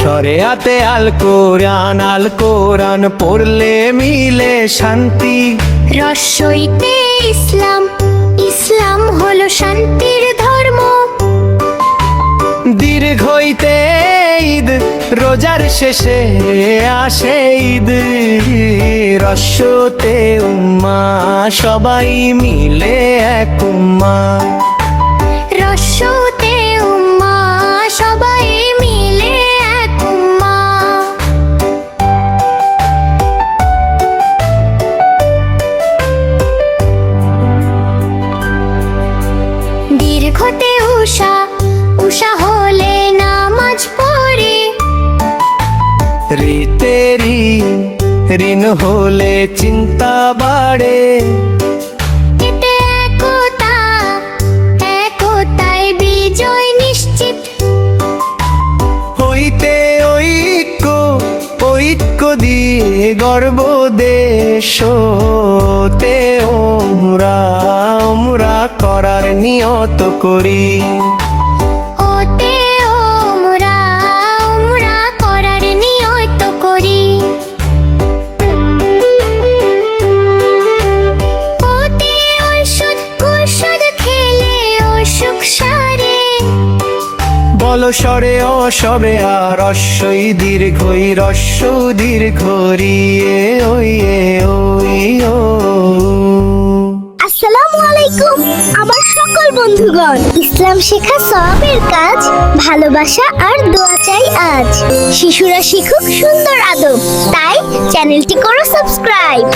শরিয়াতে আল কোরআন পড়লে মিলে শান্তি। রস্যইতে ইসলাম, ইসলাম হলো শান্তির ধর্ম। দীর্ঘইতে ঈদ, রোজার শেষে আসে ঈদ। রস্যতে উম্মা, সবাই মিলে এক উম্মা। রস্যতে উম্মা, সবাই মিলে এক উম্মা। দীর্ঘতে উষা, উষা হলে নামাজ পড়ে। রিতে ঋণ হলে চিন্তা বাড়ে। এতে একতা, একতায় বিজয় নিশ্চিত। হইতে ঐক্য, ঐক্য দিয়ে গর্ব দেশতে ওমরা করার নিয়ত করি। ওতে ওমরা করার নিয়ত করি। ওতে ঔষধ কুষদ খেলে অসুখ সারে। বলো সরে ও সবে আর রস্যই দীর্ঘই, রস্য দীর্ঘ রিয়ে ওই ও। আসসালামু আলাইকুম আমার সকল বন্ধুগণ। ইসলাম শেখা সওয়াবের কাজ, ভালোবাসা আর দোয়া চাই আজ। শিশুরা শিখুক সুন্দর আদব, তাই চ্যানেলটি করো সাবস্ক্রাইব।